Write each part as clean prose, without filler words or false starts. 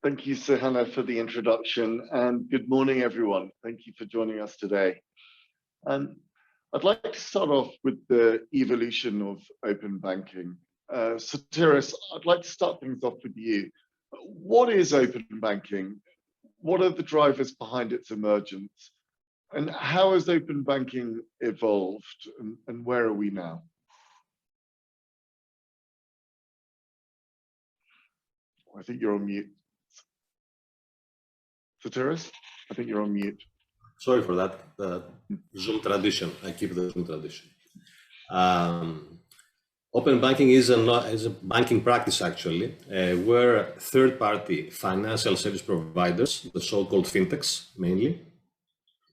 Thank you, Sahana, for the introduction, and good morning, everyone. Thank you for joining us today. I'd like to start off with the evolution of open banking. Sotiris, I'd like to start things off with you. What is open banking? What are the drivers behind its emergence? And how has open banking evolved, and where are we now? I think you're on mute. Sotiris, I think you're on mute. Sorry for that. The Zoom tradition. I keep the Zoom tradition. Open banking is a banking practice, actually, where third-party financial service providers, the so-called fintechs mainly,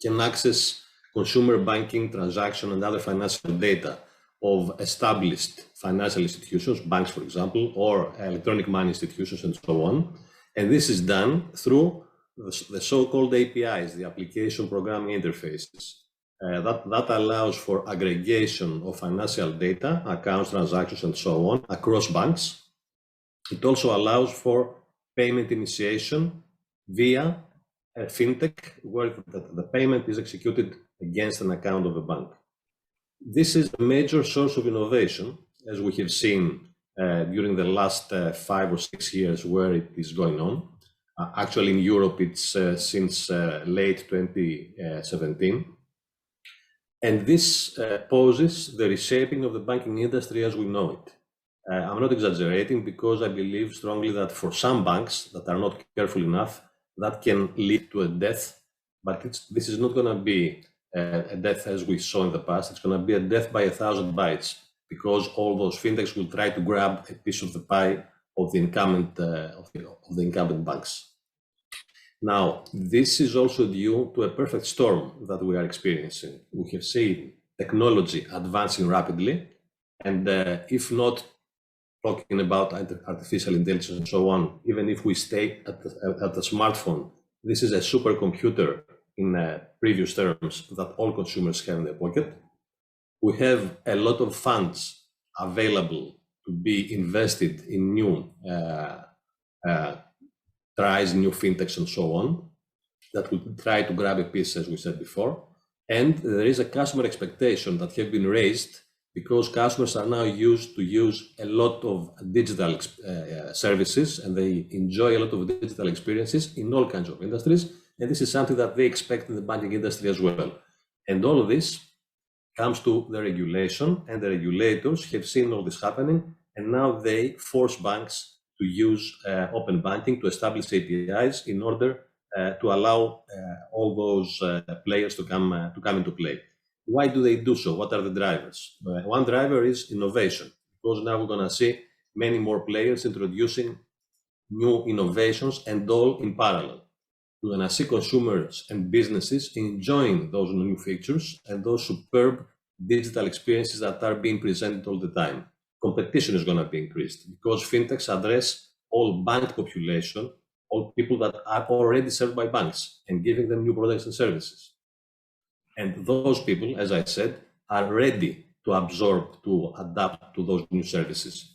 can access consumer banking, transaction, and other financial data of established financial institutions, banks, for example, or electronic money institutions, and so on. And this is done through the so-called APIs, the application programming interfaces. That allows for aggregation of financial data, accounts, transactions, and so on across banks. It also allows for payment initiation via a fintech, where the payment is executed against an account of a bank. This is a major source of innovation, as we have seen during the last 5 or 6 years where it is going on. Actually, in Europe, it's since late 2017. And this poses the reshaping of the banking industry as we know it. I'm not exaggerating, because I believe strongly that for some banks that are not careful enough, that can lead to a death. But this is not going to be a death as we saw in the past. It's going to be a death by 1,000 bites, because all those fintechs will try to grab a piece of the pie of the incumbent banks. Now, this is also due to a perfect storm that we are experiencing. We have seen technology advancing rapidly, and if not talking about artificial intelligence and so on, even if we stay at the smartphone, this is a supercomputer in previous terms that all consumers have in their pocket. We have a lot of funds available to be invested in new tries, new fintechs, and so on, that will try to grab a piece, as we said before. And there is a customer expectation that have been raised, because customers are now used to use a lot of digital services, and they enjoy a lot of digital experiences in all kinds of industries. And this is something that they expect in the banking industry as well. And all of this comes to the regulation, and the regulators have seen all this happening, and now they force banks to use open banking to establish APIs in order to allow all those players to come into play. Why do they do so? What are the drivers? One driver is innovation, because now we're going to see many more players introducing new innovations, and all in parallel. We're going to see consumers and businesses enjoying those new features and those superb digital experiences that are being presented all the time. Competition is going to be increased, because fintechs address all bank population, all people that are already served by banks, and giving them new products and services. And those people, as I said, are ready to absorb, to adapt to those new services.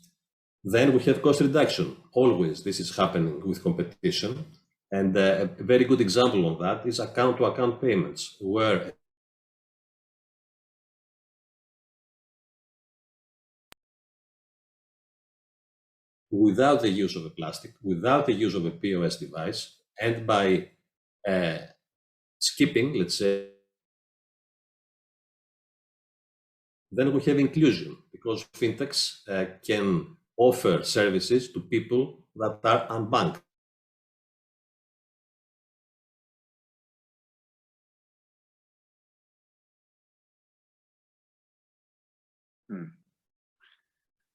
Then we have cost reduction. Always this is happening with competition. And a very good example of that is account-to-account payments, where without the use of a plastic, without the use of a POS device, and by skipping, let's say, then we have inclusion, because fintechs can offer services to people that are unbanked.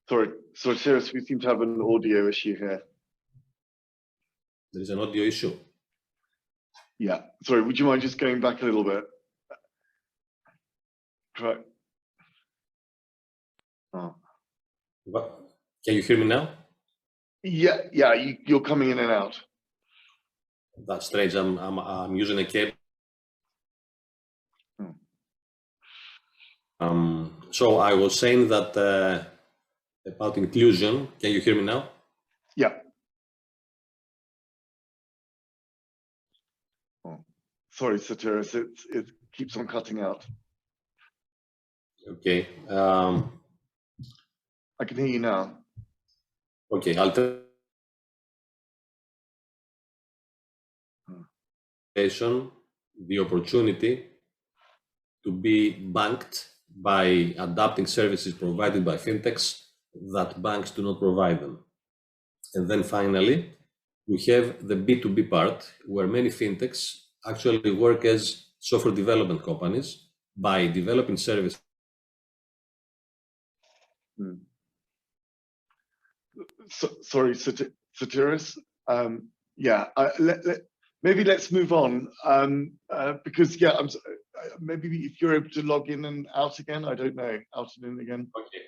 Sorry, Sotiris, we seem to have an audio issue here. There is an audio issue. Yeah, sorry, would you mind just going back a little bit? Try. Oh. What? Can you hear me now? Yeah, you're coming in and out. That's strange. I'm using a cable. So I was saying that about inclusion. Can you hear me now? Yeah. Sorry, Sotiris, it keeps on cutting out. Okay. I can hear you now. Okay, I'll tell the opportunity to be banked by adapting services provided by fintechs that banks do not provide them. And then finally, we have the B2B part, where many fintechs actually work as software development companies by developing services. Sorry, Sotiris. Yeah, maybe let's move on because maybe if you're able to log in and out again, I don't know, out and in again. Okay,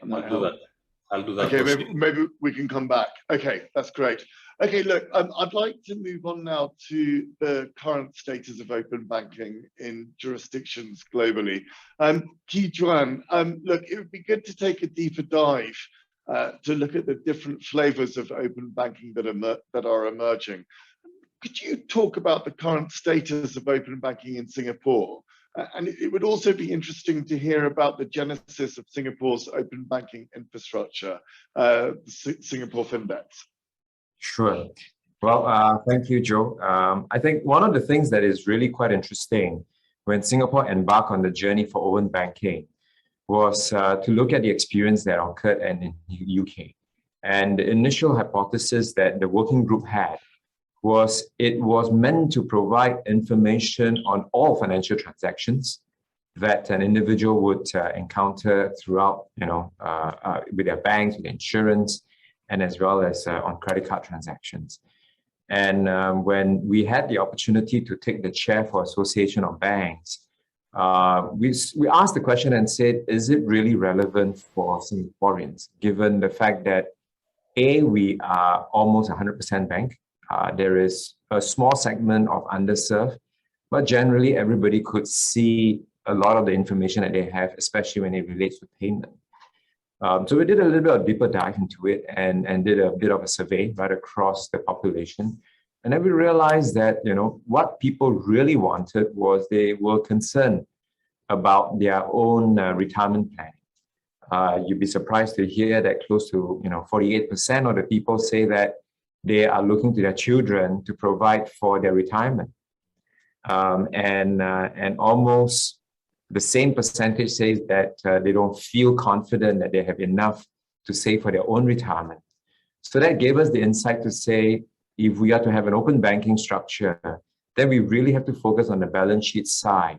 I'll do that. Okay, maybe we can come back. Okay, that's great. Okay, look, I'd like to move on now to the current status of open banking in jurisdictions globally. Ki-Juan, look, it would be good to take a deeper dive to look at the different flavors of open banking that are emerging. Could you talk about the current status of open banking in Singapore? And it would also be interesting to hear about the genesis of Singapore's open banking infrastructure, Singapore Findex. Sure. Well, thank you, Joe. I think one of the things that is really quite interesting when Singapore embarked on the journey for open banking was to look at the experience that occurred in the UK. And the initial hypothesis that the working group had was it was meant to provide information on all financial transactions that an individual would encounter throughout, with their banks, with insurance, and as well as on credit card transactions. And when we had the opportunity to take the chair for Association of Banks, we asked the question and said, is it really relevant for Singaporeans, given the fact that A, we are almost 100% bank. There is a small segment of underserved, but generally everybody could see a lot of the information that they have, especially when it relates to payment. So we did a little bit of deeper dive into it and did a bit of a survey right across the population. And then we realized that, what people really wanted was they were concerned about their own retirement planning. You'd be surprised to hear that close to 48% of the people say that they are looking to their children to provide for their retirement. And almost the same percentage says that they don't feel confident that they have enough to save for their own retirement. So that gave us the insight to say, if we are to have an open banking structure, then we really have to focus on the balance sheet side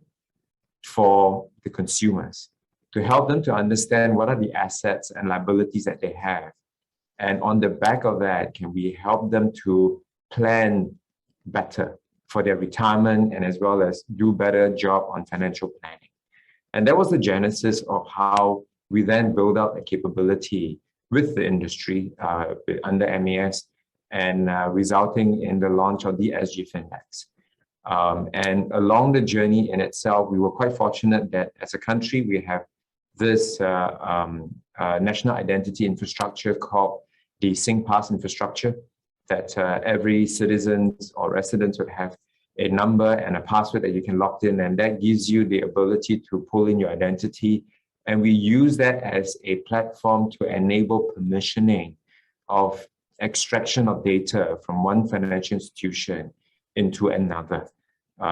for the consumers, to help them to understand what are the assets and liabilities that they have. And on the back of that, can we help them to plan better for their retirement and as well as do better job on financial planning? And that was the genesis of how we then build out a capability with the industry under MAS and resulting in the launch of the SG Findex. And along the journey in itself, we were quite fortunate that as a country, we have this national identity infrastructure called the SingPass infrastructure, that every citizen or resident would have a number and a password that you can log in, and that gives you the ability to pull in your identity. And we use that as a platform to enable permissioning of extraction of data from one financial institution into another,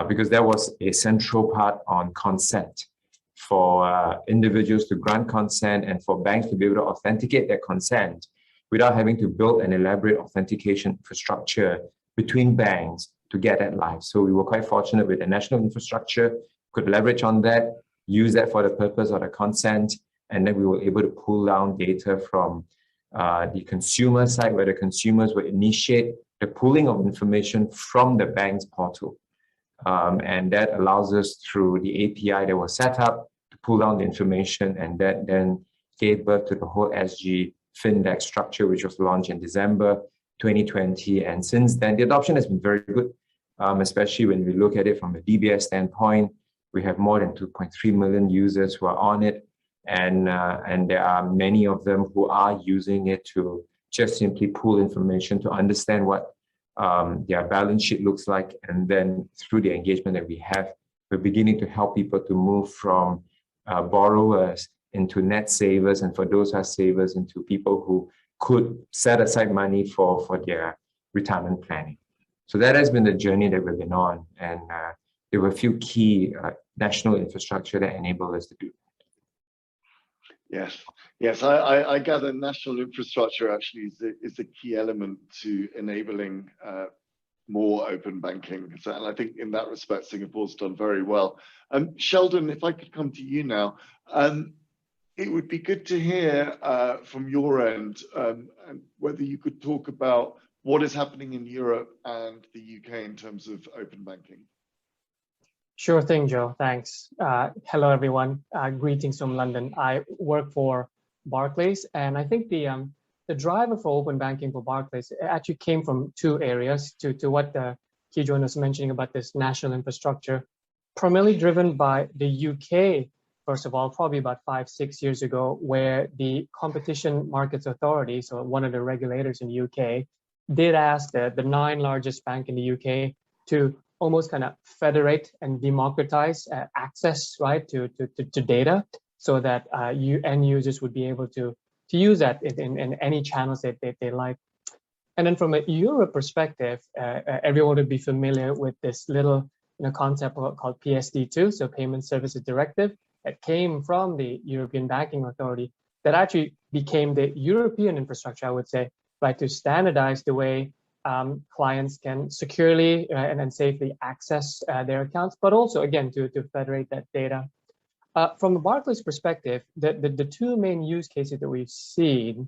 because that was a central part on consent for individuals to grant consent and for banks to be able to authenticate their consent without having to build an elaborate authentication infrastructure between banks to get that live. So we were quite fortunate with the national infrastructure, could leverage on that, use that for the purpose of the consent, and then we were able to pull down data from the consumer side, where the consumers would initiate the pooling of information from the bank's portal. And that allows us through the API that was set up to pull down the information, and that then gave birth to the whole SG Findex structure, which was launched in December 2020. And since then, the adoption has been very good, especially when we look at it from a DBS standpoint. We have more than 2.3 million users who are on it. And there are many of them who are using it to just simply pull information to understand what their balance sheet looks like. And then through the engagement that we have, we're beginning to help people to move from borrowers into net savers, and for those who are savers, into people who could set aside money for their retirement planning. So that has been the journey that we've been on, and there were a few key national infrastructure that enable us to do that. Yes, I gather national infrastructure actually is a key element to enabling more open banking. So, and I think in that respect, Singapore's done very well. Sheldon, if I could come to you now, it would be good to hear from your end and whether you could talk about what is happening in Europe and the UK in terms of open banking. Sure thing, Joe. Thanks. Hello, everyone. Greetings from London. I work for Barclays, and I think the driver for open banking for Barclays actually came from two areas to what the Key Joan was mentioning about this national infrastructure, primarily driven by the UK, first of all, probably about 5-6 years ago, where the Competition Markets Authority, so one of the regulators in the UK, did ask the 9 largest banks in the UK to almost kind of federate and democratize access, right, to data, so that end users would be able to use that in any channels that they like. And then from a Europe perspective, everyone would be familiar with this little concept called PSD2, so Payment Services Directive, that came from the European Banking Authority, that actually became the European infrastructure, I would say, right, to standardize the way clients can securely and safely access their accounts, but also, again, to federate that data. From a Barclays perspective, the two main use cases that we've seen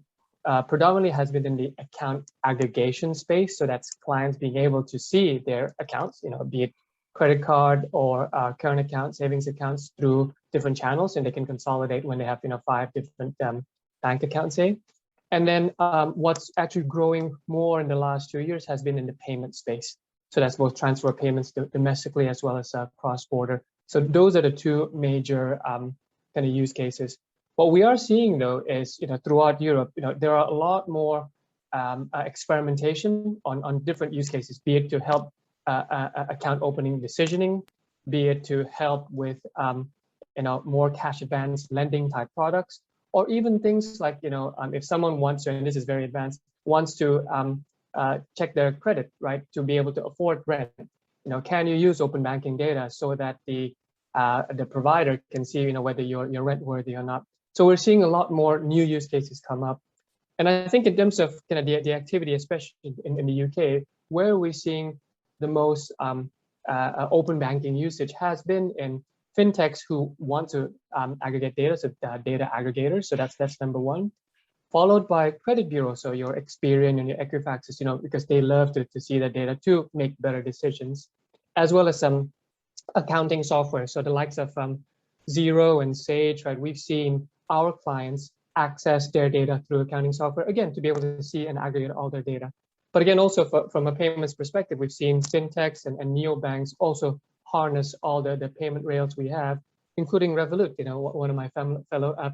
predominantly has been in the account aggregation space. So that's clients being able to see their accounts, be it credit card or current account, savings accounts, through different channels, and they can consolidate when they have 5 different bank accounts, say. And then what's actually growing more in the last 2 years has been in the payment space. So that's both transfer payments domestically as well as cross-border. So those are the two major kind of use cases. What we are seeing, though, is throughout Europe, there are a lot more experimentation on different use cases, be it to help account opening decisioning, be it to help with more cash advance lending type products, or even things like if someone wants to, and this is very advanced, wants to check their credit, right, to be able to afford rent. Can you use open banking data so that the provider can see whether you're rent worthy or not? So we're seeing a lot more new use cases come up. And I think in terms of kind of the activity, especially in the UK, where we're seeing the most open banking usage has been in fintechs who want to aggregate data, so data aggregators. So that's number one, followed by credit bureaus, so your Experian and your Equifaxes, because they love to see the data to make better decisions, as well as some accounting software. So the likes of Xero and Sage, right? We've seen our clients access their data through accounting software, again, to be able to see and aggregate all their data. But again, also from a payments perspective, we've seen fintechs and neobanks also harness all the payment rails we have, including Revolut, one of my fellow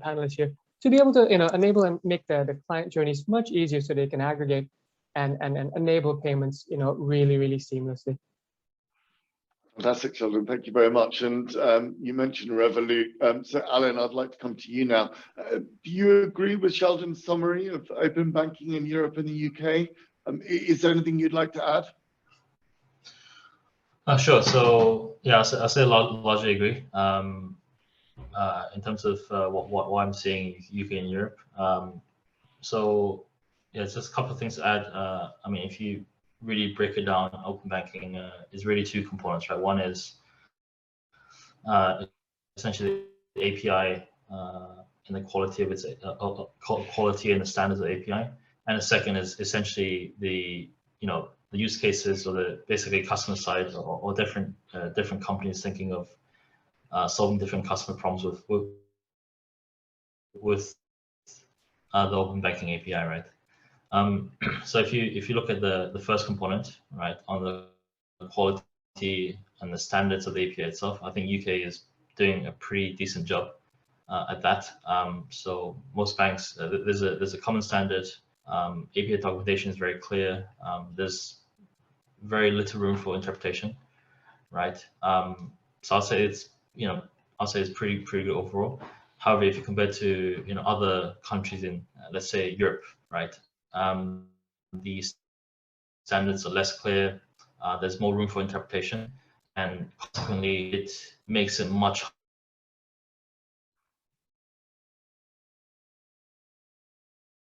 panelists here, to be able to enable and make the client journeys much easier so they can aggregate and enable payments really, really seamlessly. Fantastic, Sheldon. Thank you very much. And you mentioned Revolut. So Alan, I'd like to come to you now. Do you agree with Sheldon's summary of open banking in Europe and the UK? Is there anything you'd like to add? Sure. So yeah, I'll say largely agree. In terms of what I'm seeing in UK and Europe. So yeah, just a couple of things to add. I mean, if you really break it down, open banking is really two components, right? One is essentially the API and the quality of its quality and the standards of the API, and the second is essentially the use cases or the basically customer side or different companies thinking of solving different customer problems with the open banking API, right? So if you look at the first component, right, on the quality and the standards of the API itself, I think UK is doing a pretty decent job at that. So most banks, there's a common standard. API documentation is very clear. There's very little room for interpretation, right? So I'll say it's pretty good overall. However, if you compare to other countries in let's say Europe, right, these standards are less clear. There's more room for interpretation, and consequently, it makes it much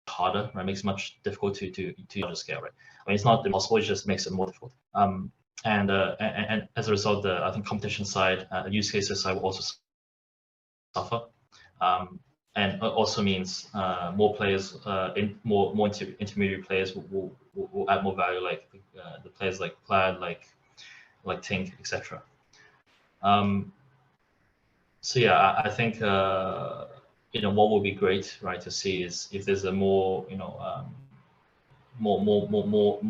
harder, right? It makes it much difficult to larger scale, right? I mean, it's not impossible; it just makes it more difficult. And as a result, I think competition side, use cases side will also suffer, and also means more players, more intermediary players will add more value, like the players like Plaid, like Tink, etc. So yeah, I think what would be great, right, to see is if there's a more more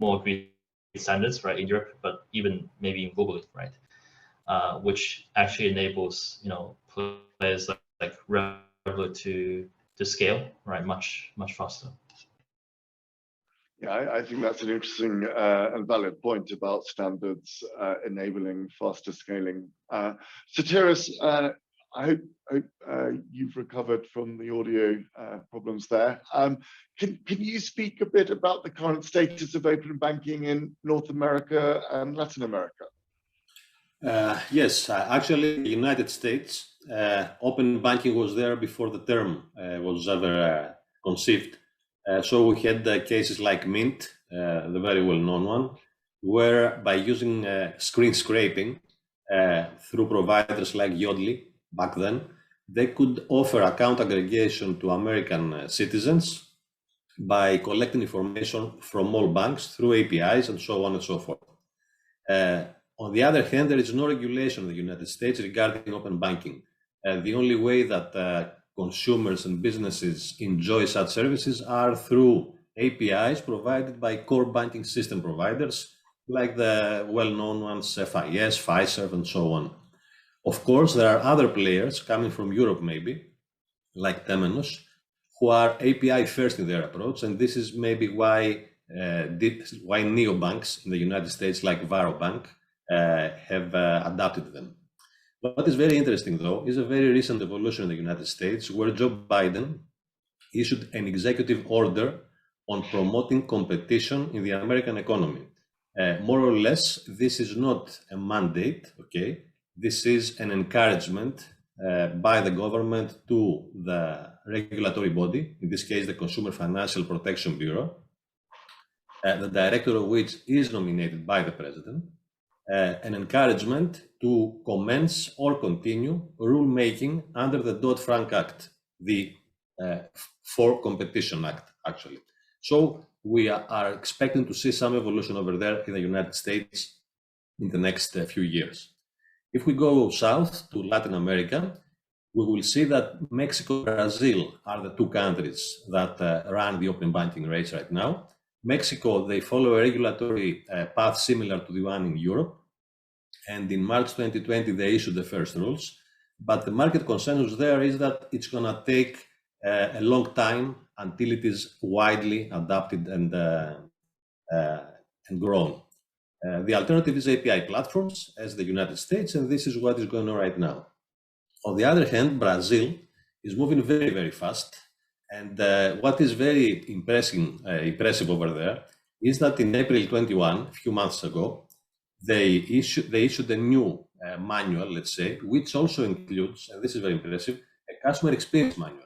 agreed standards, right, in Europe, but even maybe globally, right, which actually enables players like Revolut to scale, right, much faster. Yeah, I think that's an interesting and valid point about standards enabling faster scaling. Sotiris, I hope you've recovered from the audio problems there. Can you speak a bit about the current status of open banking in North America and Latin America? Yes, actually, in the United States, open banking was there before the term was ever conceived. So we had cases like Mint, the very well-known one, where by using screen scraping through providers like Yodlee back then, they could offer account aggregation to American citizens by collecting information from all banks through APIs and so on and so forth. On the other hand, there is no regulation in the United States regarding open banking. The only way that consumers and businesses enjoy such services are through APIs provided by core banking system providers like the well-known ones, FIS, Fiserv, and so on. Of course, there are other players coming from Europe, maybe, like Temenos, who are API first in their approach, and this is maybe why neobanks in the United States, like Varo Bank, have adopted them. What is very interesting, though, is a very recent evolution in the United States where Joe Biden issued an executive order on promoting competition in the American economy. More or less, this is not a mandate, okay? This is an encouragement by the government to the regulatory body, in this case, the Consumer Financial Protection Bureau, the director of which is nominated by the president, an encouragement to commence or continue rulemaking under the Dodd-Frank Act, the For Competition Act, actually. So we are expecting to see some evolution over there in the United States in the next few years. If we go south to Latin America, we will see that Mexico and Brazil are the two countries that run the open banking race right now. Mexico, they follow a regulatory path similar to the one in Europe. And in March 2020, they issued the first rules. But the market consensus there is that it's going to take a long time until it is widely adopted and grown. The alternative is API platforms, as the United States, and this is what is going on right now. On the other hand, Brazil is moving very, very fast. And what is very impressive over there is that in April 21, a few months ago, they issued a new manual, let's say, which also includes, and this is very impressive, a customer experience manual.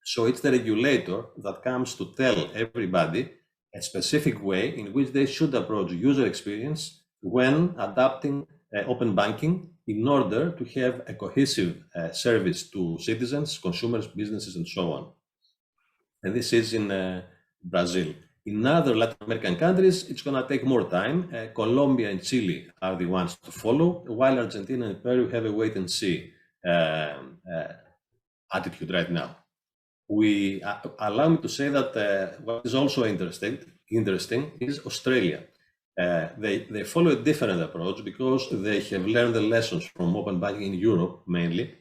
So it's the regulator that comes to tell everybody a specific way in which they should approach user experience when adapting open banking in order to have a cohesive service to citizens, consumers, businesses, and so on. And this is in Brazil. In other Latin American countries, it's going to take more time. Colombia and Chile are the ones to follow, while Argentina and Peru have a wait and see attitude right now. Allow me to say that what is also interesting is Australia. They follow a different approach because they have learned the lessons from open banking in Europe mainly,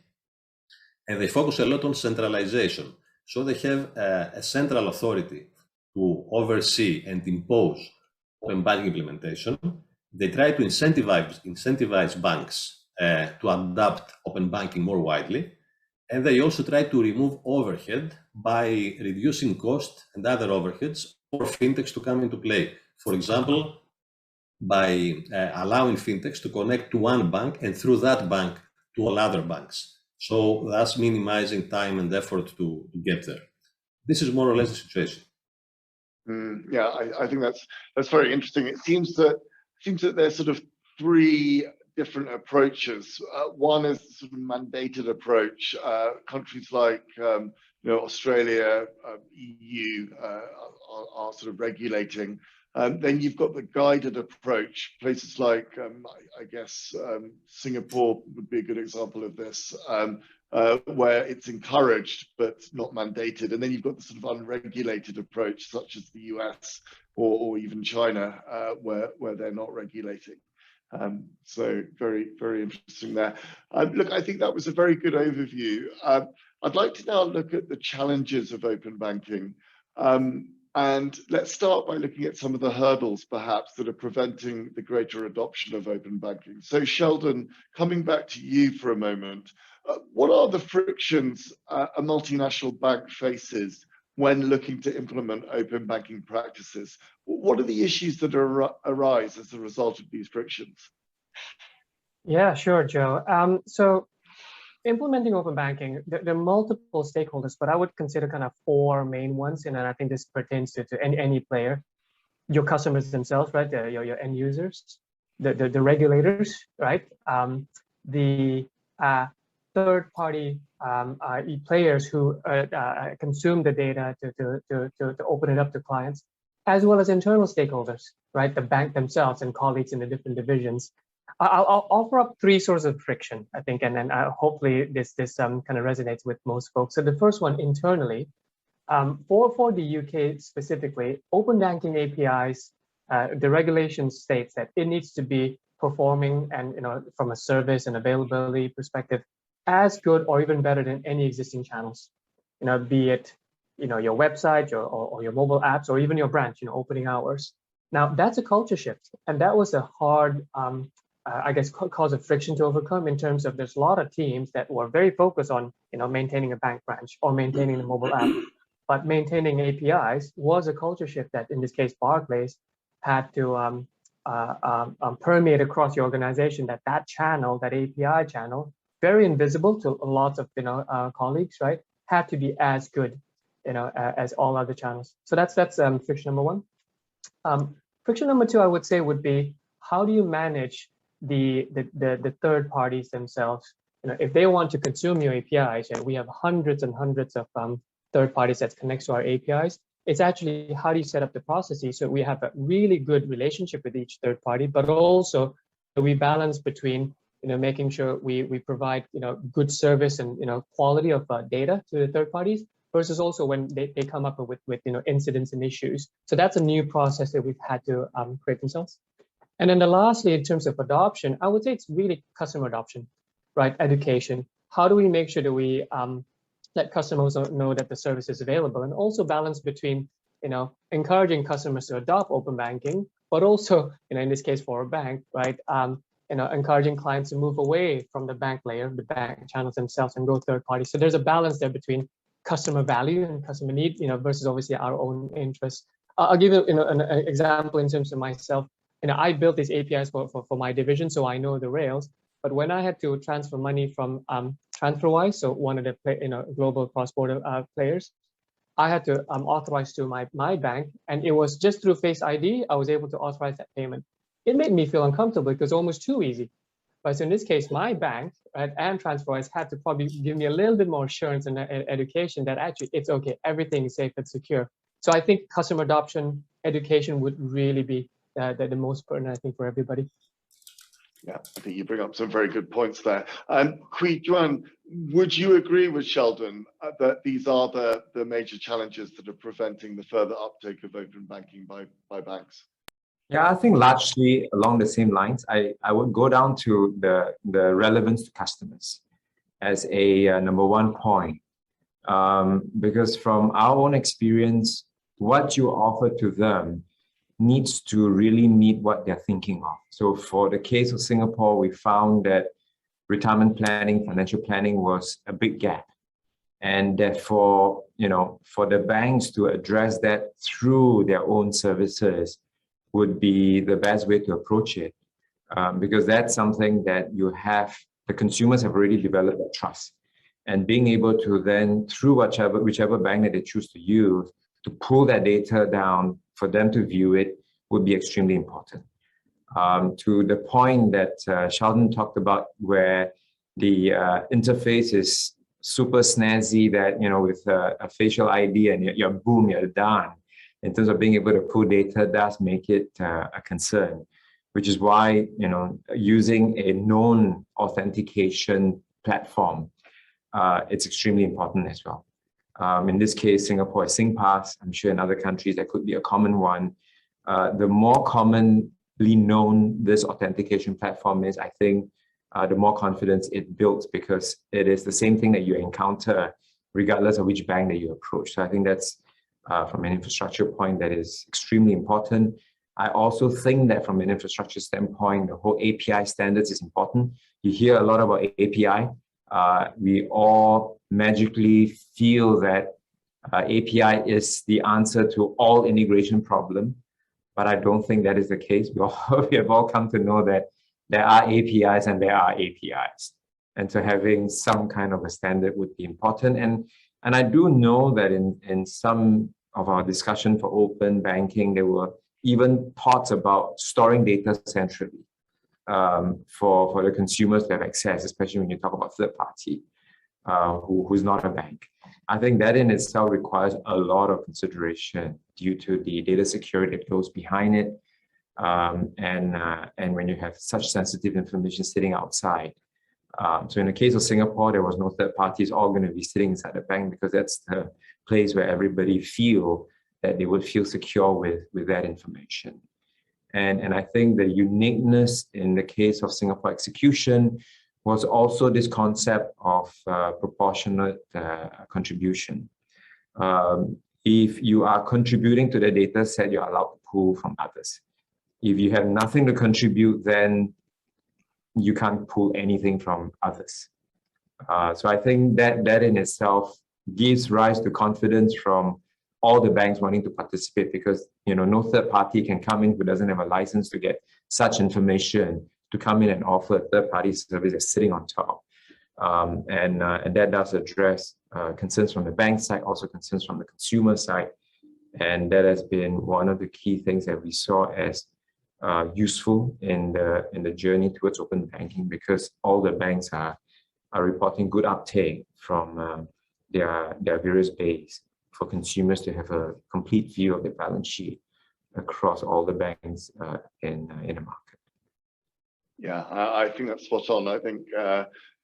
and they focus a lot on centralization. So they have a central authority to oversee and impose open banking implementation, they try to incentivize banks to adopt open banking more widely. And they also try to remove overhead by reducing cost and other overheads for fintechs to come into play. For example, by allowing fintechs to connect to one bank and through that bank to all other banks. So that's minimizing time and effort to get there. This is more or less the situation. Yeah, I think that's very interesting. It seems that there's sort of three different approaches. One is the sort of mandated approach. Countries like Australia, EU are sort of regulating. Then you've got the guided approach. Places like I guess Singapore would be a good example of this, where it's encouraged but not mandated. And then you've got the sort of unregulated approach, such as the US or even China, where they're not regulating. So very, very interesting there. Look, I think that was a very good overview. I'd like to now look at the challenges of open banking. And let's start by looking at some of the hurdles, perhaps, that are preventing the greater adoption of open banking. So Sheldon, coming back to you for a moment, what are the frictions a multinational bank faces when looking to implement open banking practices? What are the issues that arise as a result of these frictions? Yeah, sure, Joe. So implementing open banking, there are multiple stakeholders, but I would consider kind of four main ones, and I think this pertains to any player. Your customers themselves, right? Your end users, the regulators, right? The third-party players who consume the data to open it up to clients, as well as internal stakeholders, right? The bank themselves and colleagues in the different divisions. I'll offer up three sources of friction, I think, and then hopefully this kind of resonates with most folks. So the first one, internally, for the UK specifically, open banking APIs, the regulation states that it needs to be performing and from a service and availability perspective as good or even better than any existing channels. Be it your website or your mobile apps or even your branch, opening hours. Now that's a culture shift, and that was a hard I guess cause of friction to overcome, in terms of there's a lot of teams that were very focused on maintaining a bank branch or maintaining a mobile app, but maintaining APIs was a culture shift that, in this case, Barclays had to permeate across the organization. That channel, that API channel, very invisible to lots of colleagues, right, had to be as good as all other channels. So that's friction number one. Friction number two, I would say, would be, how do you manage the third parties themselves? If they want to consume your APIs, and we have hundreds and hundreds of third parties that connects to our APIs, it's actually, how do you set up the processes so we have a really good relationship with each third party, but also we balance between making sure we provide good service and quality of data to the third parties, versus also when they come up with incidents and issues. So that's a new process that we've had to create themselves. And then lastly, in terms of adoption, I would say it's really customer adoption, right? Education. How do we make sure that we let customers know that the service is available, and also balance between encouraging customers to adopt open banking, but also in this case for a bank, right? Encouraging clients to move away from the bank layer, the bank channels themselves, and go third party. So there's a balance there between customer value and customer need, versus obviously our own interests. I'll give you an example in terms of myself. I built these APIs for my division, so I know the rails. But when I had to transfer money from TransferWise, so one of the global cross-border players, I had to authorize to my bank, and it was just through Face ID I was able to authorize that payment. It made me feel uncomfortable because it was almost too easy. But so in this case, my bank, right, and TransferWise had to probably give me a little bit more assurance and education that actually it's okay, everything is safe and secure. So I think customer adoption, education would really be the most pertinent, I think, for everybody. Yeah, I think you bring up some very good points there. Kui Juan, would you agree with Sheldon that these are the major challenges that are preventing the further uptake of open banking by banks? Yeah, I think largely along the same lines. I would go down to the relevance to customers as a number one point, because from our own experience, what you offer to them needs to really meet what they're thinking of. So for the case of Singapore, we found that retirement planning, financial planning was a big gap. And therefore, for the banks to address that through their own services would be the best way to approach it. Because that's something that the consumers have already developed that trust. And being able to then, through whichever bank that they choose to use, to pull that data down for them to view it would be extremely important. To the point that Sheldon talked about, where the interface is super snazzy, that with a facial ID and you're boom, you're done. In terms of being able to pull data, does make it a concern, which is why using a known authentication platform, it's extremely important as well. In this case, Singapore is SingPass. I'm sure in other countries that could be a common one. The more commonly known this authentication platform is, I think, the more confidence it builds, because it is the same thing that you encounter regardless of which bank that you approach. So I think that's, from an infrastructure point, that is extremely important. I also think that from an infrastructure standpoint, the whole API standards is important. You hear a lot about API. We all magically feel that API is the answer to all integration problem, but I don't think that is the case. We have all come to know that there are APIs and there are APIs. And so having some kind of a standard would be important. And I do know that in some of our discussion for open banking, there were even thoughts about storing data centrally for the consumers to have access, especially when you talk about third party who's not a bank. I think that in itself requires a lot of consideration due to the data security that goes behind it. And when you have such sensitive information sitting outside. So in the case of Singapore, there was no third parties all going to be sitting inside the bank, because that's the place where everybody feel that they would feel secure with that information. And I think the uniqueness in the case of Singapore execution was also this concept of proportionate contribution. If you are contributing to the data set, you're allowed to pull from others. If you have nothing to contribute, then you can't pull anything from others. So I think that in itself gives rise to confidence from all the banks wanting to participate, because no third party can come in who doesn't have a license to get such information to come in and offer a third party service that's sitting on top. And that does address concerns from the bank side, also concerns from the consumer side. And that has been one of the key things that we saw as useful in the journey towards open banking, because all the banks are reporting good uptake from their various bays for consumers to have a complete view of their balance sheet across all the banks in the market. Yeah, I think that's spot on. I think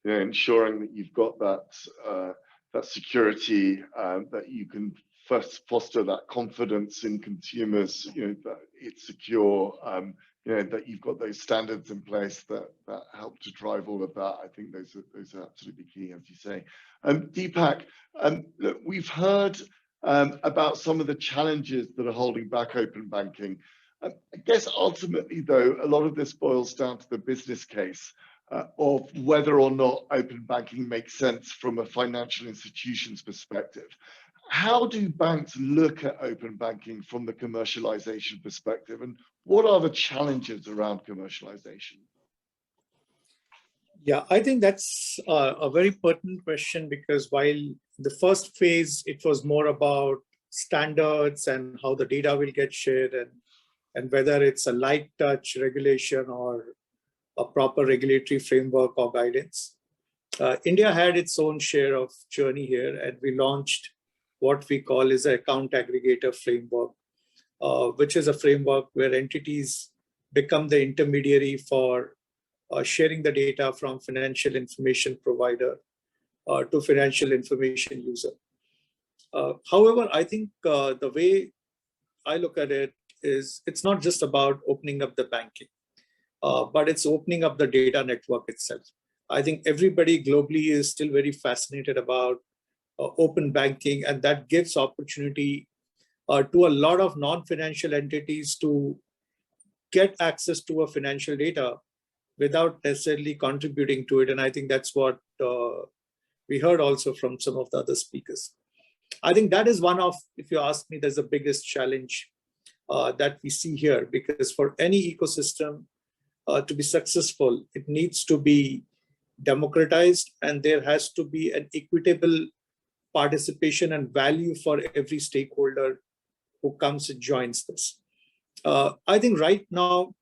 ensuring that you've got that security, that you can first foster that confidence in consumers, that it's secure, that you've got those standards in place that help to drive all of that. I think those are absolutely key, as you say. Deepak, look, we've heard about some of the challenges that are holding back open banking. I guess ultimately, though, a lot of this boils down to the business case of whether or not open banking makes sense from a financial institution's perspective. How do banks look at open banking from the commercialization perspective, and what are the challenges around commercialization? Yeah, I think that's a very pertinent question, because while the first phase, it was more about standards and how the data will get shared, and whether it's a light touch regulation or a proper regulatory framework or guidance. India had its own share of journey here, and we launched what we call is an account aggregator framework, which is a framework where entities become the intermediary for sharing the data from financial information provider to financial information user. However, I think the way I look at it is it's not just about opening up the banking, but it's opening up the data network itself. I think everybody globally is still very fascinated about open banking, and that gives opportunity to a lot of non-financial entities to get access to a financial data without necessarily contributing to it. And I think that's what we heard also from some of the other speakers. I think that is one of, if you ask me, there's the biggest challenge that we see here, because for any ecosystem to be successful, it needs to be democratized, and there has to be an equitable participation and value for every stakeholder who comes and joins this. I think right now,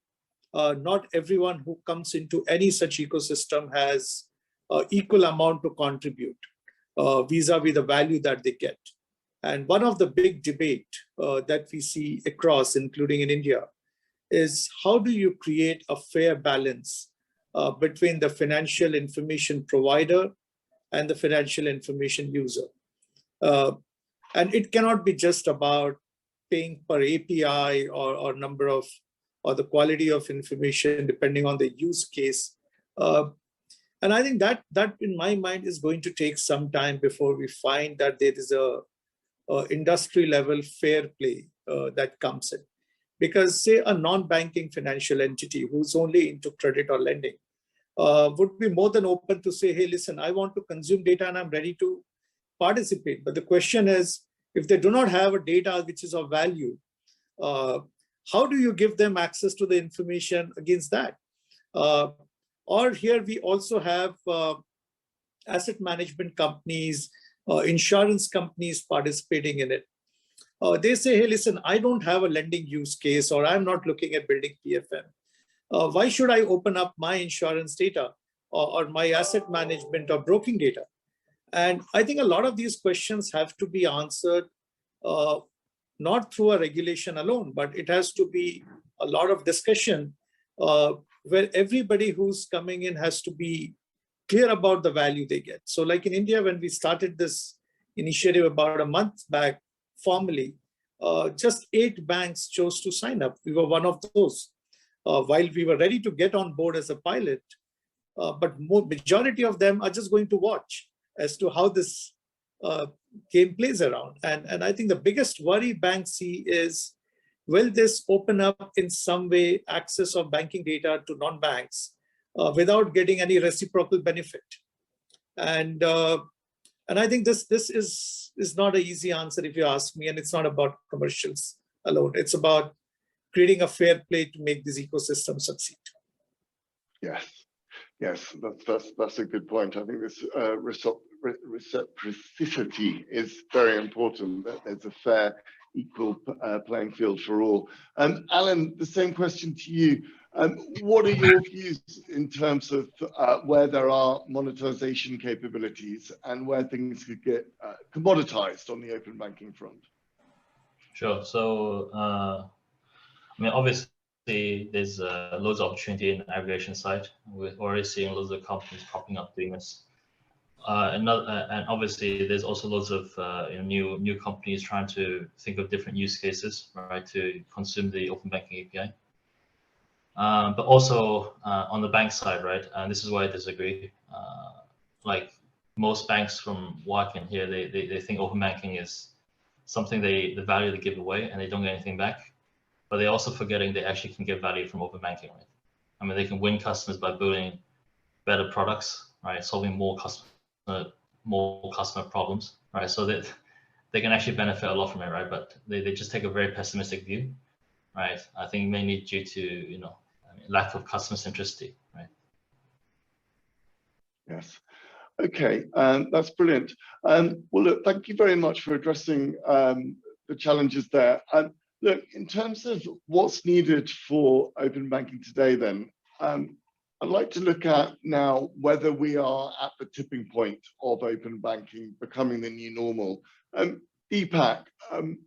not everyone who comes into any such ecosystem has equal amount to contribute vis-a-vis the value that they get. And one of the big debate that we see across, including in India, is how do you create a fair balance between the financial information provider and the financial information user. And it cannot be just about paying per API or number of, or the quality of information depending on the use case. And I think that in my mind is going to take some time before we find that there is a industry level fair play that comes in. Because say a non-banking financial entity who's only into credit or lending would be more than open to say, hey, listen, I want to consume data and I'm ready to participate. But the question is, if they do not have a data which is of value, how do you give them access to the information against that? Or here we also have asset management companies, insurance companies participating in it. They say, hey, listen, I don't have a lending use case, or I'm not looking at building PFM. Why should I open up my insurance data or my asset management or broking data? And I think a lot of these questions have to be answered not through a regulation alone, but it has to be a lot of discussion where everybody who's coming in has to be clear about the value they get. So like in India, when we started this initiative about a month back, formally, just 8 banks chose to sign up. We were one of those. While we were ready to get on board as a pilot, but majority of them are just going to watch as to how this game plays around. And I think the biggest worry banks see is, will this open up in some way access of banking data to non-banks without getting any reciprocal benefit? And I think this is not an easy answer if you ask me, and it's not about commercials alone. It's about creating a fair play to make this ecosystem succeed. Yes, that's a good point. I think this reciprocity is very important, that there's a fair, equal playing field for all. Alan, the same question to you. What are your views in terms of where there are monetization capabilities and where things could get commoditized on the open banking front? Sure. So, I mean, obviously, there's loads of opportunity in the aggregation side. We're already seeing loads of companies popping up doing this. And obviously, there's also loads of new companies trying to think of different use cases, right, to consume the open banking API. But also on the bank side, right, and this is why I disagree. Like most banks, from what I can hear, they think open banking is something the value they give away and they don't get anything back. But they're also forgetting they actually can get value from open banking, right? I mean, they can win customers by building better products, right, solving more customer problems, right? So that they can actually benefit a lot from it, right? But they just take a very pessimistic view, right? I think mainly due to lack of customer centricity, right? Yes. Okay, that's brilliant. Well, look, thank you very much for addressing the challenges there. Look, in terms of what's needed for open banking today, then, I'd like to look at now whether we are at the tipping point of open banking becoming the new normal. Deepak,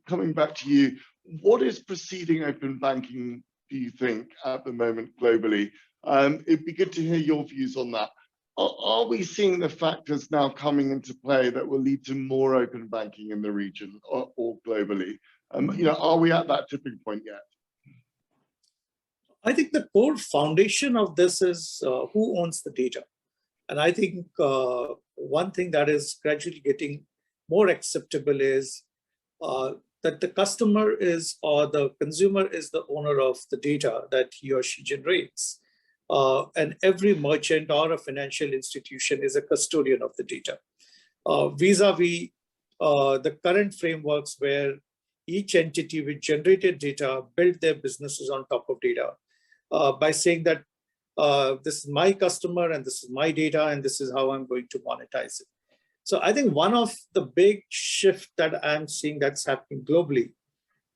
coming back to you, what is preceding open banking, do you think, at the moment globally? It'd be good to hear your views on that. Are we seeing the factors now coming into play that will lead to more open banking in the region or globally? Are we at that tipping point yet? I think the core foundation of this is who owns the data. And I think one thing that is gradually getting more acceptable is that the customer is, or the consumer is, the owner of the data that he or she generates. And every merchant or a financial institution is a custodian of the data. Vis-a-vis the current frameworks where each entity with generated data build their businesses on top of data by saying that this is my customer and this is my data and this is how I'm going to monetize it. So I think one of the big shift that I'm seeing that's happening globally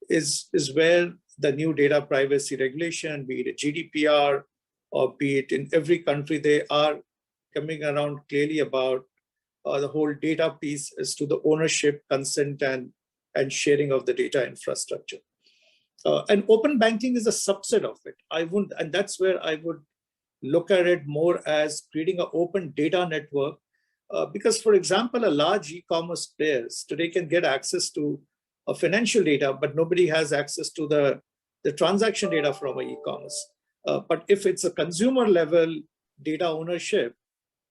is where the new data privacy regulation, be it a GDPR or be it in every country, they are coming around clearly about the whole data piece as to the ownership, consent, and sharing of the data infrastructure. And open banking is a subset of it. And that's where I would look at it more as creating an open data network. Because, for example, a large e-commerce players today can get access to a financial data, but nobody has access to the transaction data from an e-commerce. But if it's a consumer level data ownership,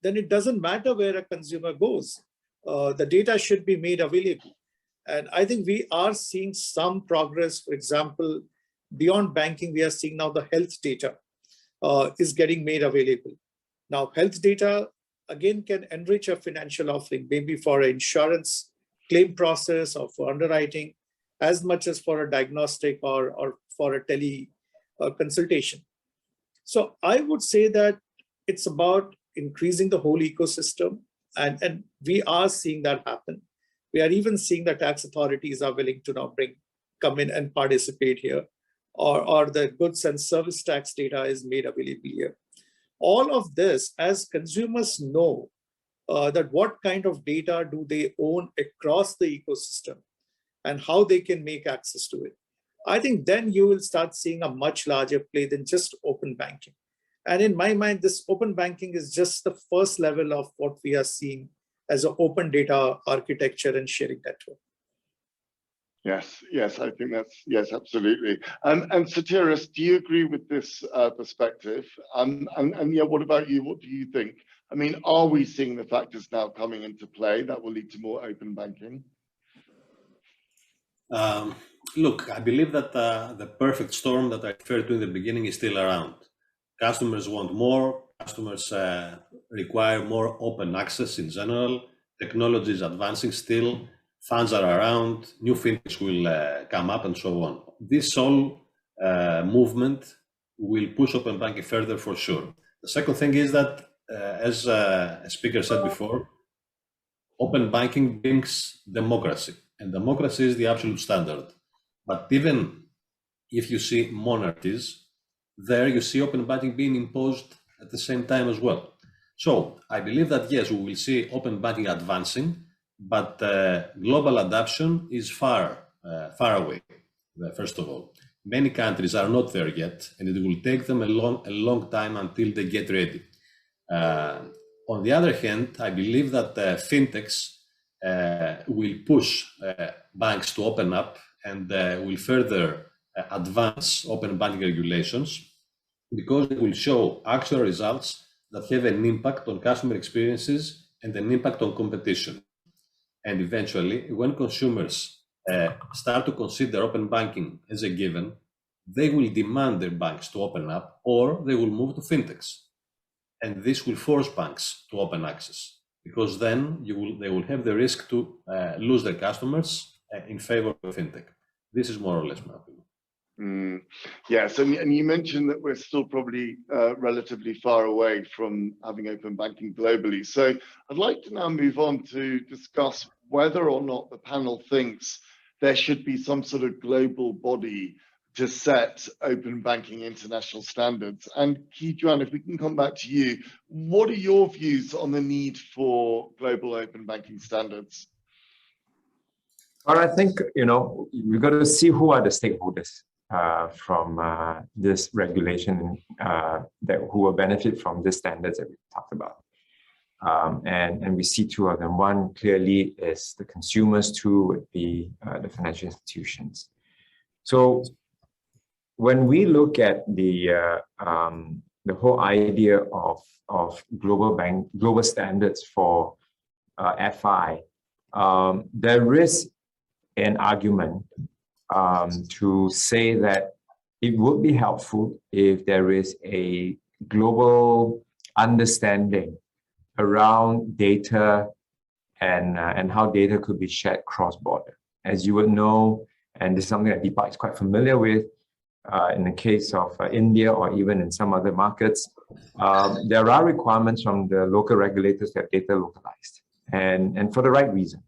then it doesn't matter where a consumer goes. The data should be made available. And I think we are seeing some progress. For example, beyond banking, we are seeing now the health data is getting made available. Now, health data, again, can enrich a financial offering, maybe for an insurance claim process or for underwriting, as much as for a diagnostic or for a tele consultation. So I would say that it's about increasing the whole ecosystem, and we are seeing that happen. We are even seeing that tax authorities are willing to now come in and participate here, or the goods and service tax data is made available here. All of this, as consumers know that what kind of data do they own across the ecosystem and how they can make access to it, I think then you will start seeing a much larger play than just open banking. And in my mind, this open banking is just the first level of what we are seeing as an open data architecture and sharing network. Yes, I think that's, yes, absolutely. And Satiris, do you agree with this perspective? And yeah, what about you? What do you think? I mean, are we seeing the factors now coming into play that will lead to more open banking? Look, I believe that the perfect storm that I referred to in the beginning is still around. Customers want more, customers require more open access in general, technology is advancing still, funds are around, new fintechs will come up and so on. This whole movement will push open banking further for sure. The second thing is that, as a speaker said before, open banking brings democracy, and democracy is the absolute standard. But even if you see monarchies, there you see open banking being imposed at the same time as well. So I believe that yes, we will see open banking advancing, but global adoption is far away, first of all. Many countries are not there yet, and it will take them a long time until they get ready. On the other hand, I believe that fintechs will push banks to open up and will further advance open banking regulations, because they will show actual results that have an impact on customer experiences and an impact on competition. And eventually, when consumers start to consider open banking as a given, they will demand their banks to open up, or they will move to fintechs. And this will force banks to open access, because then they will have the risk to lose their customers in favor of fintech. This is more or less my opinion. Yes, and you mentioned that we're still probably relatively far away from having open banking globally. So I'd like to now move on to discuss whether or not the panel thinks there should be some sort of global body to set open banking international standards. And Keyjuan, if we can come back to you, what are your views on the need for global open banking standards? Well, I think, we've got to see who are the stakeholders from this regulation who will benefit from the standards that we talked about. And we see two of them. One clearly is the consumers, two would be the financial institutions. So when we look at the whole idea of global standards for FI, there is an argument to say that it would be helpful if there is a global understanding around data and how data could be shared cross-border. As you would know, and this is something that Deepak is quite familiar with, in the case of India or even in some other markets, there are requirements from the local regulators to have data localized, and for the right reason,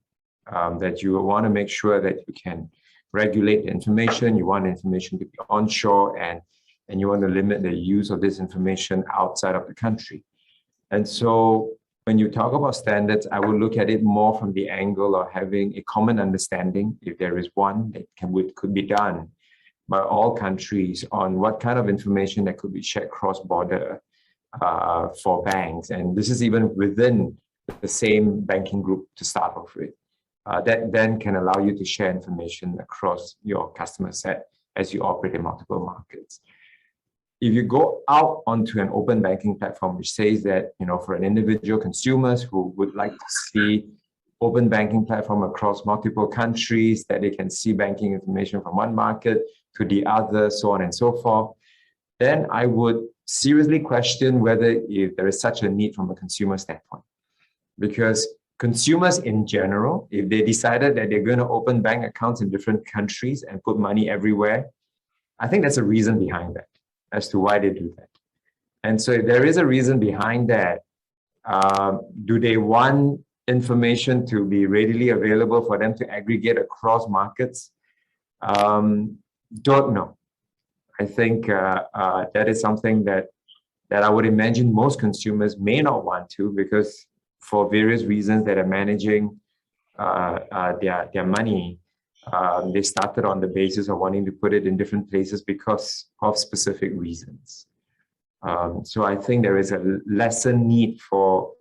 that you want to make sure that you can regulate the information, you want the information to be onshore, and you want to limit the use of this information outside of the country. And so when you talk about standards, I would look at it more from the angle of having a common understanding, if there is one, that could be done by all countries on what kind of information that could be shared cross-border for banks. And this is even within the same banking group to start off with. That then can allow you to share information across your customer set as you operate in multiple markets. If you go out onto an open banking platform, which says that, for an individual consumers who would like to see open banking platform across multiple countries, that they can see banking information from one market to the other, so on and so forth, then I would seriously question whether if there is such a need from a consumer standpoint. Because consumers in general, if they decided that they're going to open bank accounts in different countries and put money everywhere, I think there's a reason behind that as to why they do that. And so if there is a reason behind that, do they want information to be readily available for them to aggregate across markets? Don't know. I think that is something that I would imagine most consumers may not want to, because for various reasons that are managing their money, they started on the basis of wanting to put it in different places because of specific reasons. So I think there is a lesser need for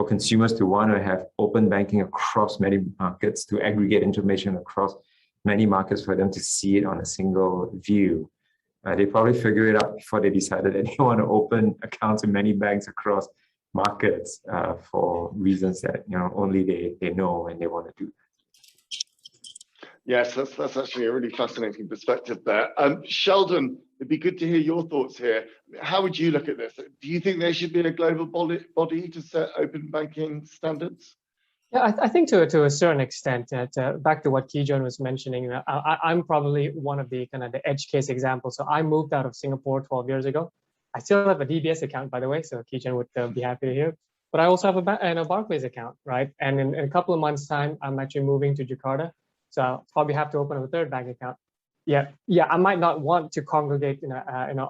consumers to want to have open banking across many markets, to aggregate information across many markets for them to see it on a single view. They probably figure it out before they decided that they want to open accounts in many banks across markets for reasons that only they know and they want to do. Yes, that's actually a really fascinating perspective there. Sheldon, it'd be good to hear your thoughts here. How would you look at this? Do you think there should be a global body to set open banking standards? Yeah, I think to a certain extent, back to what Keyjohn was mentioning, I'm probably one of the the edge case examples. So I moved out of Singapore 12 years ago. I still have a DBS account, by the way, so Keyjohn would be happy to hear. But I also have a Barclays account, right? And in a couple of months' time, I'm actually moving to Jakarta. So I'll probably have to open up a third bank account. Yeah, I might not want to congregate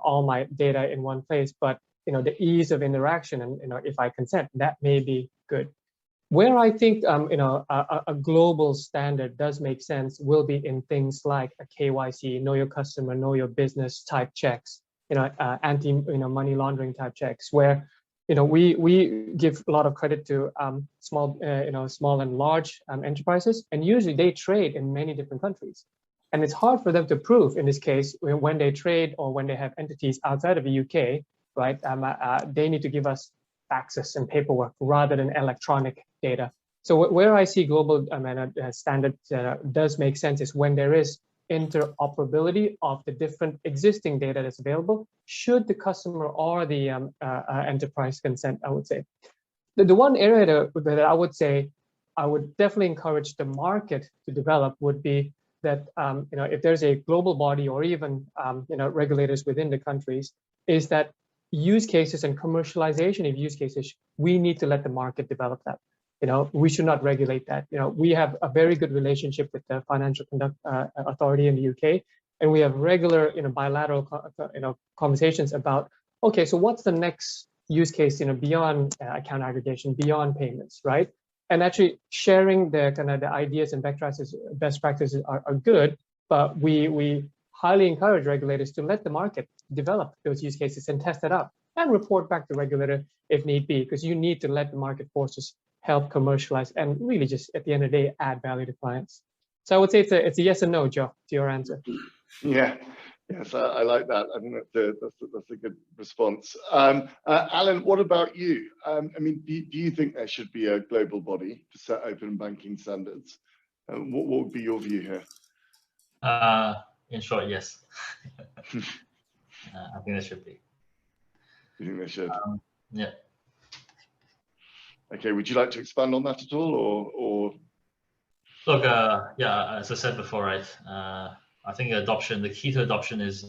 all my data in one place, but the ease of interaction and if I consent, that may be good. Where I think a global standard does make sense will be in things like a KYC, know your customer, know your business type checks, anti money laundering type checks, where we give a lot of credit to small and large enterprises, and usually they trade in many different countries, and it's hard for them to prove in this case when they trade or when they have entities outside of the UK, right? They need to give us faxes and paperwork rather than electronic data. So where I see global standard does make sense is when there is interoperability of the different existing data that's available, should the customer or the enterprise consent, I would say. The one area that I would say I would definitely encourage the market to develop would be that if there's a global body or even regulators within the countries, is that use cases and commercialization of use cases, we need to let the market develop that. We should not regulate that. We have a very good relationship with the Financial Conduct Authority in the UK, and we have regular, bilateral, conversations about, okay, so what's the next use case, beyond account aggregation, beyond payments, right? And actually sharing the the ideas and best practices are good, but we highly encourage regulators to let the market develop those use cases and test it out and report back to the regulator if need be, because you need to let the market forces help commercialize and really just at the end of the day add value to clients. So I would say it's a yes and no, Joe, to your answer. Yeah, yes, I like that. I think that's a good response. Alan, what about you? I mean, do you think there should be a global body to set open banking standards? What would be your view here? In short, yes. I think there should be. You think they should? Yeah. Okay, would you like to expand on that at all, or? Look, yeah, as I said before, right? I think the key to adoption is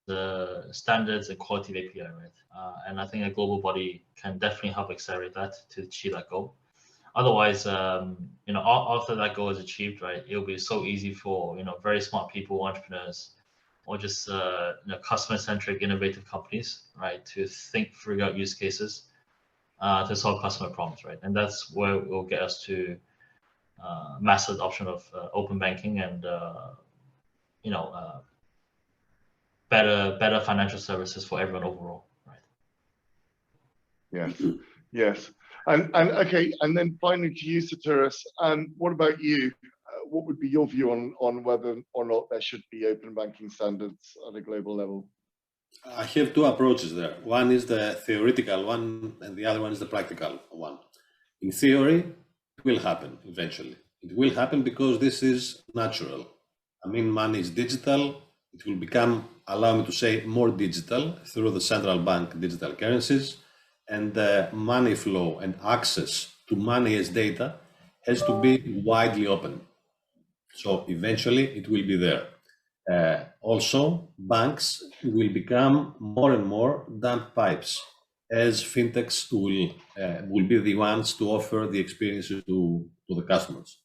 the standards and quality of API, right? And I think a global body can definitely help accelerate that to achieve that goal. Otherwise, after that goal is achieved, right, it'll be so easy for very smart people, entrepreneurs, or just customer-centric, innovative companies, right, to figure out use cases to solve customer problems, right, and that's where it will get us to mass adoption of open banking and better financial services for everyone overall, right? Yes, yes. And okay, and then finally to you, Satiris, what about you? What would be your view on whether or not there should be open banking standards at a global level? I have two approaches there. One is the theoretical one, and the other one is the practical one. In theory, it will happen eventually. It will happen because this is natural. I mean, money is digital. It will become, allow me to say, more digital through the central bank digital currencies, and the money flow and access to money as data has to be widely open. So eventually it will be there. Also, banks will become more and more damp pipes, as fintechs will be the ones to offer the experiences to the customers.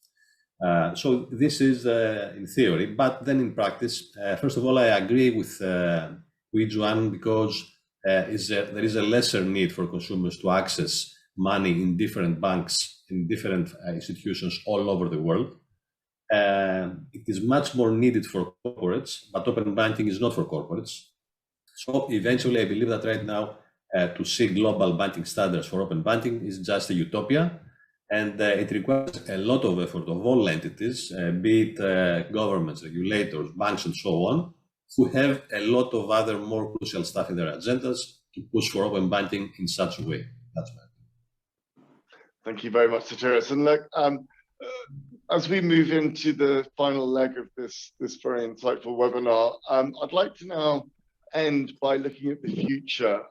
So this is in theory, but then in practice, first of all, I agree with Juan because there is a lesser need for consumers to access money in different banks, in different institutions all over the world. It is much more needed for corporates, but open banking is not for corporates. So eventually, I believe that right now, to see global banking standards for open banking is just a utopia, and it requires a lot of effort of all entities, be it governments, regulators, banks, and so on, who have a lot of other more crucial stuff in their agendas to push for open banking in such a way. That's my opinion. Thank you very much, Satiris. And look, as we move into the final leg of this very insightful webinar, I'd like to now end by looking at the future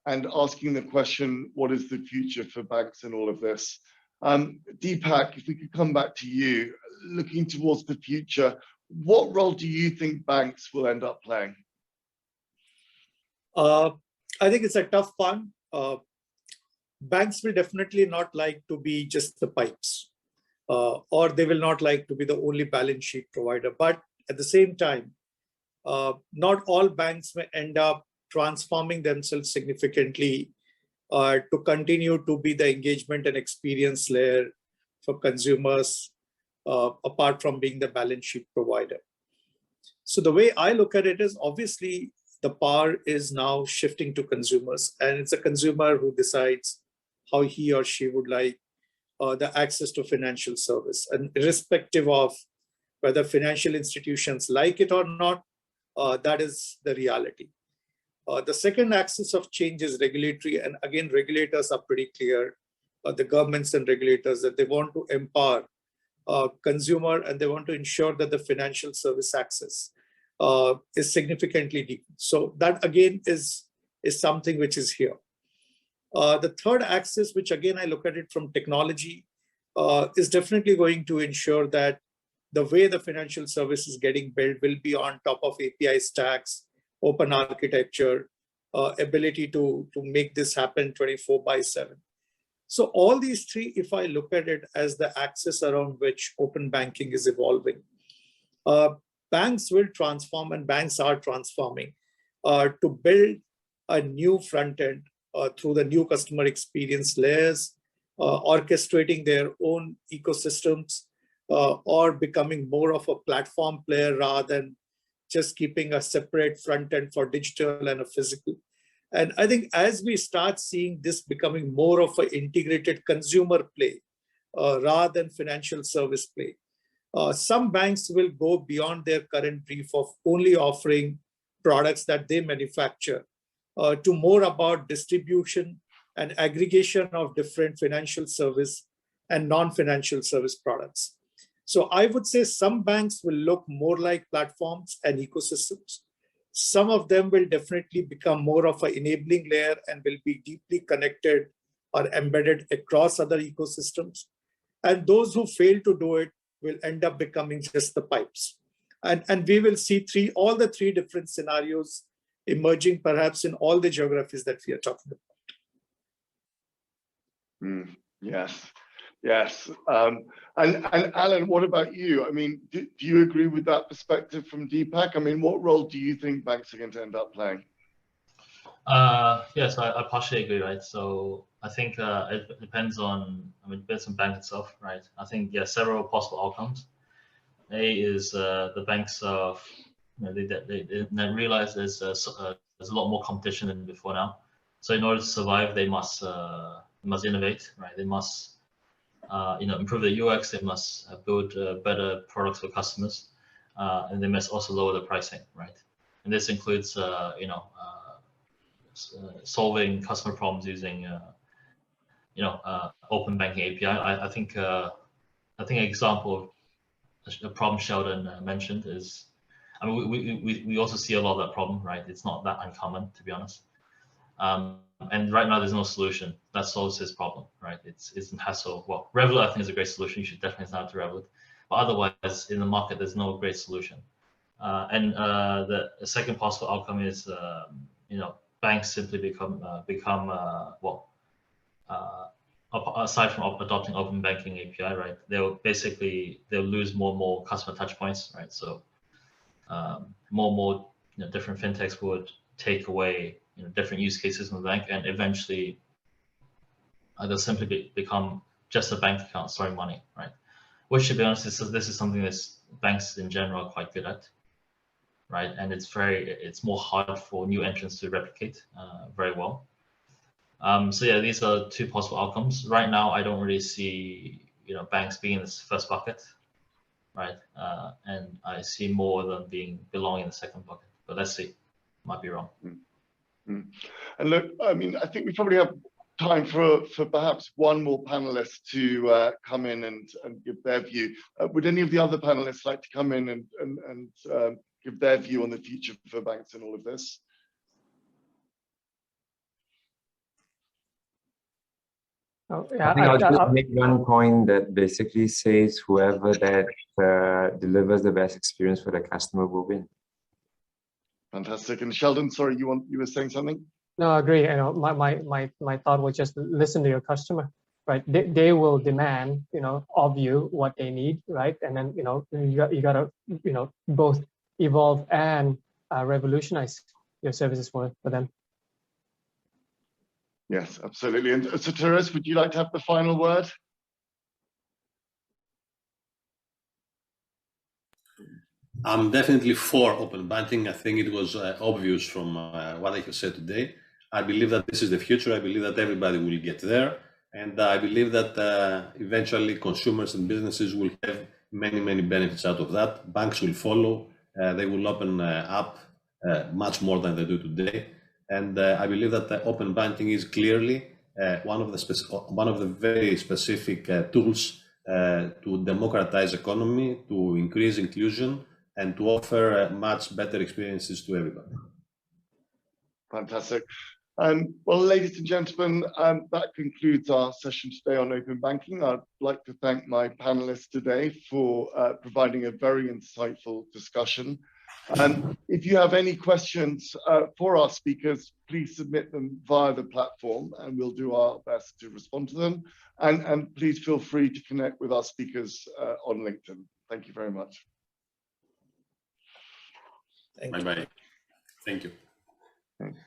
and asking the question, what is the future for banks in all of this? Deepak, if we could come back to you, looking towards the future, what role do you think banks will end up playing? I think it's a tough one. Banks will definitely not like to be just the pipes, or they will not like to be the only balance sheet provider. But at the same time, not all banks may end up transforming themselves significantly to continue to be the engagement and experience layer for consumers, apart from being the balance sheet provider. So the way I look at it is, obviously, the power is now shifting to consumers, and it's a consumer who decides how he or she would like the access to financial service. And irrespective of whether financial institutions like it or not, that is the reality. The second axis of change is regulatory. And again, regulators are pretty clear, the governments and regulators, that they want to empower consumer, and they want to ensure that the financial service access is significantly deepened. So that again is something which is here. The third axis, which again I look at it from technology, is definitely going to ensure that the way the financial service is getting built will be on top of API stacks, open architecture, ability to make this happen 24/7. So all these three, if I look at it as the axis around which open banking is evolving, banks will transform, and banks are transforming to build a new front end through the new customer experience layers, orchestrating their own ecosystems, or becoming more of a platform player rather than just keeping a separate front end for digital and a physical. And I think as we start seeing this becoming more of an integrated consumer play rather than financial service play, some banks will go beyond their current brief of only offering products that they manufacture to more about distribution and aggregation of different financial service and non-financial service products. So I would say some banks will look more like platforms and ecosystems. Some of them will definitely become more of an enabling layer and will be deeply connected or embedded across other ecosystems. And those who fail to do it will end up becoming just the pipes. And we will see all the three different scenarios emerging perhaps in all the geographies that we are talking about. Yes, yes. And Alan, what about you? I mean, do you agree with that perspective from Deepak? I mean, what role do you think banks are going to end up playing? Yes, I partially agree, right? So I think it depends on, depends on bank itself, right? I think, yeah, several possible outcomes. A is the banks they realize there's a lot more competition than before now. So in order to survive, they must innovate, right? They must improve the UX. They must build better products for customers, and they must also lower the pricing, right? And this includes solving customer problems using open banking API. I think an example of a problem Sheldon mentioned is, we also see a lot of that problem, right? It's not that uncommon, to be honest. And right now there's no solution that solves this problem, right? It's a hassle. Well, Revolut I think is a great solution. You should definitely sign up to Revolut. But otherwise, in the market, there's no great solution. And the second possible outcome is, banks simply become aside from adopting open banking API, right? They'll lose more and more customer touch points, right? So more different fintechs would take away different use cases in the bank, and eventually they'll simply become just a bank account storing money, right? Which, to be honest, this is something that banks in general are quite good at, right? And it's more hard for new entrants to replicate very well. So yeah, these are two possible outcomes. Right now, I don't really see banks being in this first bucket, right? And I see more of them belonging in the second bucket. But let's see, might be wrong. And look, I mean, I think we probably have time for perhaps one more panelist to come in and give their view. Would any of the other panelists like to come in and give their view on the future for banks and all of this? Oh, yeah, I think I'll just make one point that basically says whoever that delivers the best experience for the customer will win. Fantastic. And Sheldon, sorry, you were saying something? No, I agree. My thought was just listen to your customer, right? They will demand, of you what they need, right? And then, you gotta, both evolve and revolutionize your services for them. Yes, absolutely. And so, Therese, would you like to have the final word? I'm definitely for open banking. I think it was obvious from what I have said today. I believe that this is the future. I believe that everybody will get there. And I believe that eventually consumers and businesses will have many, many benefits out of that. Banks will follow. They will open up much more than they do today. And I believe that open banking is clearly one of the very specific tools to democratize economy, to increase inclusion, and to offer much better experiences to everybody. Fantastic. Well, ladies and gentlemen, that concludes our session today on open banking. I'd like to thank my panelists today for providing a very insightful discussion. If you have any questions for our speakers, please submit them via the platform and we'll do our best to respond to them. And please feel free to connect with our speakers on LinkedIn. Thank you very much. Bye-bye. Thank you. Thanks.